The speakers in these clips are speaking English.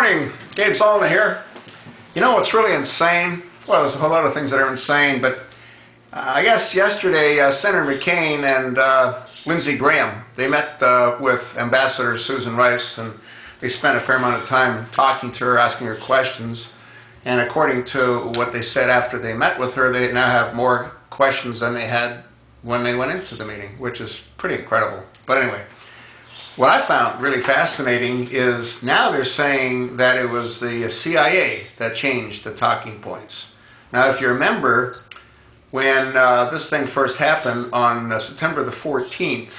morning, Gabe Solomon here. You know what's really insane? Well, there's a whole lot of things that are insane, but I guess yesterday Senator McCain and Lindsey Graham, they met with Ambassador Susan Rice, and they spent a fair amount of time talking to her, asking her questions. And according to what they said after they met with her, they now have more questions than they had when they went into the meeting, which is pretty incredible. But anyway, what I found really fascinating is now they're saying that it was the CIA that changed the talking points. Now, if you remember, when this thing first happened on September the 14th,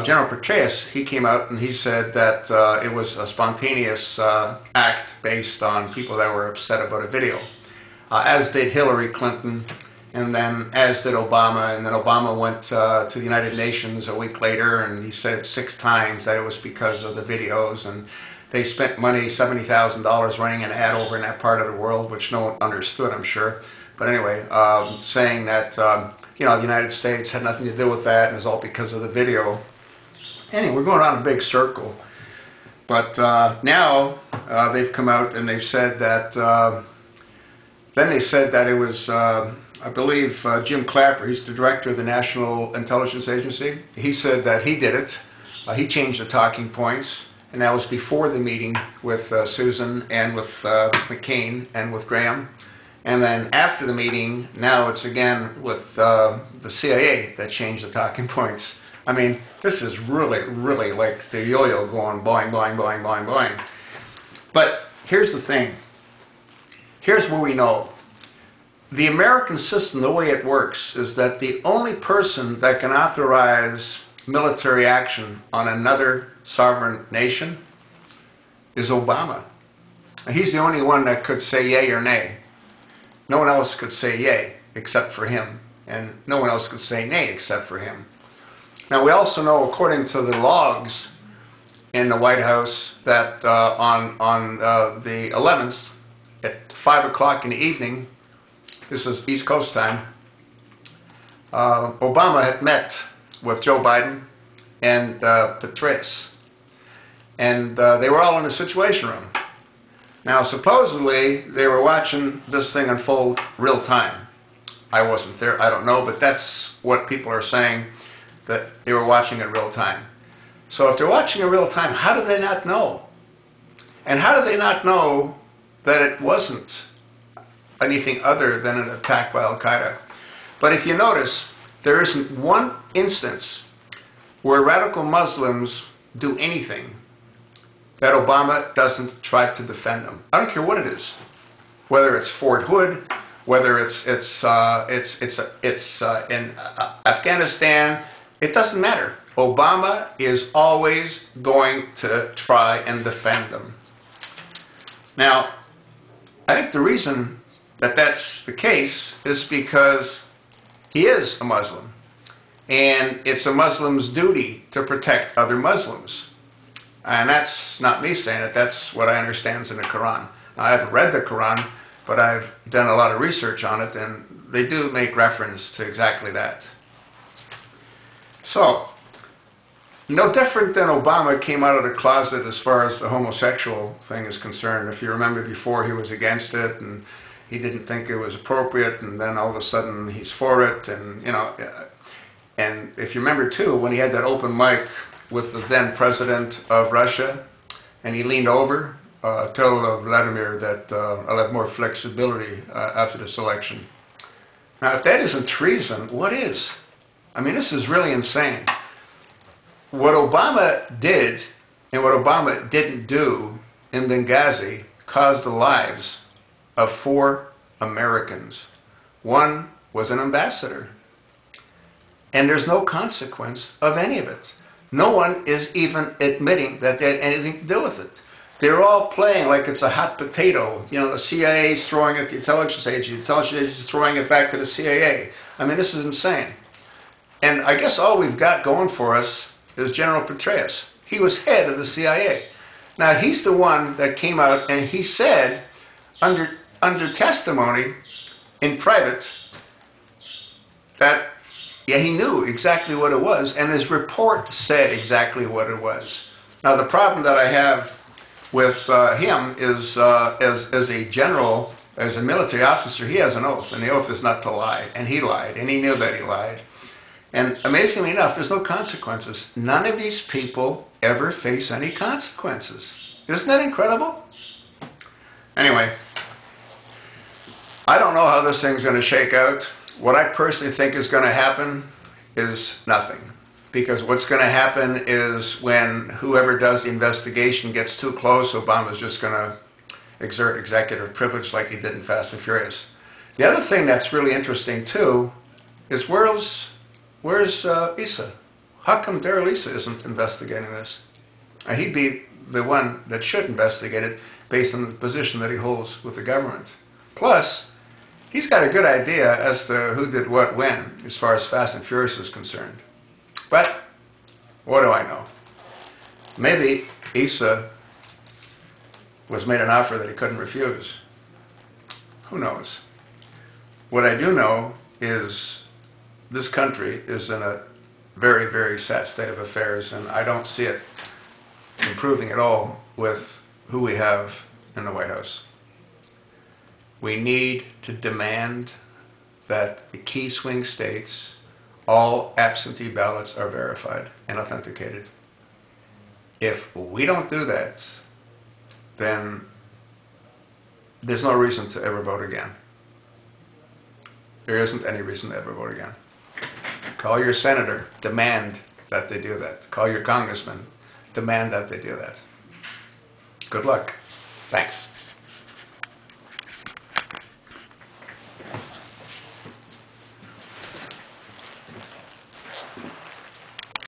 General Petraeus, he came out and he said that it was a spontaneous act based on people that were upset about a video, as did Hillary Clinton, and then as did Obama, and then Obama went to the United Nations a week later and he said 6 times that it was because of the videos, and they spent money, $70,000, running an ad over in that part of the world, which no one understood, I'm sure. But anyway, saying that you know, the United States had nothing to do with that and it was all because of the video. Anyway, we're going around a big circle. But now they've come out and they've said that, then they said that it was, I believe, Jim Clapper, he's the director of the National Intelligence Agency. He said that he did it. He changed the talking points, and that was before the meeting with Susan and with McCain and with Graham. And then after the meeting, now it's again with the CIA that changed the talking points. I mean, this is really, really like the yo-yo going boing, boing, boing, boing, boing. But here's the thing. Here's what we know. The American system, the way it works, is that the only person that can authorize military action on another sovereign nation is Obama. And he's the only one that could say yay or nay. No one else could say yay except for him, and no one else could say nay except for him. Now, we also know, according to the logs in the White House, that on the 11th at 5 o'clock in the evening, this is East Coast time, Obama had met with Joe Biden and Petraeus, and they were all in the Situation Room. Now, supposedly, they were watching this thing unfold real time. I wasn't there, I don't know, but that's what people are saying, that they were watching it real time. So if they're watching it real time, how do they not know? And how do they not know that it wasn't anything other than an attack by Al-Qaeda? But if you notice, there isn't one instance where radical Muslims do anything that Obama doesn't try to defend them. I don't care what it is, whether it's Fort Hood, whether it's in Afghanistan. It doesn't matter. Obama is always going to try and defend them. Now, I think the reason that that's the case is because he is a Muslim, and it's a Muslim's duty to protect other Muslims. And that's not me saying it, that's what I understand is in the Quran. Now, I haven't read the Quran, but I've done a lot of research on it, and they do make reference to exactly that. So, no different than Obama came out of the closet as far as the homosexual thing is concerned. If you remember, before he was against it, and he didn't think it was appropriate, and then all of a sudden he's for it, and you know. And if you remember too, when he had that open mic with the then president of Russia, and he leaned over, told Vladimir that I'll have more flexibility after this election. Now, if that isn't treason, what is? I mean, this is really insane. What Obama did and what Obama didn't do in Benghazi caused the lives of 4 Americans. One was an ambassador. And there's no consequence of any of it. No one is even admitting that they had anything to do with it. They're all playing like it's a hot potato. You know, the CIA is throwing it at the intelligence agency. The intelligence agency is throwing it back to the CIA. I mean, this is insane. And I guess all we've got going for us is General Petraeus. He was head of the CIA. Now, he's the one that came out and he said, under testimony in private, that yeah, he knew exactly what it was, and his report said exactly what it was. Now, the problem that I have with him is as a general, as a military officer, he has an oath, and the oath is not to lie. And he lied, and he knew that he lied. And amazingly enough, there's no consequences. None of these people ever face any consequences. Isn't that incredible? Anyway, I don't know how this thing's going to shake out. What I personally think is going to happen is nothing. Because what's going to happen is when whoever does the investigation gets too close, Obama's just going to exert executive privilege like he did in Fast and Furious. The other thing that's really interesting too is where's Issa? How come Darrell Issa isn't investigating this? He'd be the one that should investigate it based on the position that he holds with the government. Plus, he's got a good idea as to who did what when as far as Fast and Furious is concerned. But what do I know? Maybe Issa was made an offer that he couldn't refuse. Who knows? What I do know is this country is in a very, very sad state of affairs, and I don't see it improving at all with who we have in the White House. We need to demand that the key swing states, all absentee ballots are verified and authenticated. If we don't do that, then there's no reason to ever vote again. There isn't any reason to ever vote again. Call your senator, demand that they do that. Call your congressman, demand that they do that. Good luck. Thanks.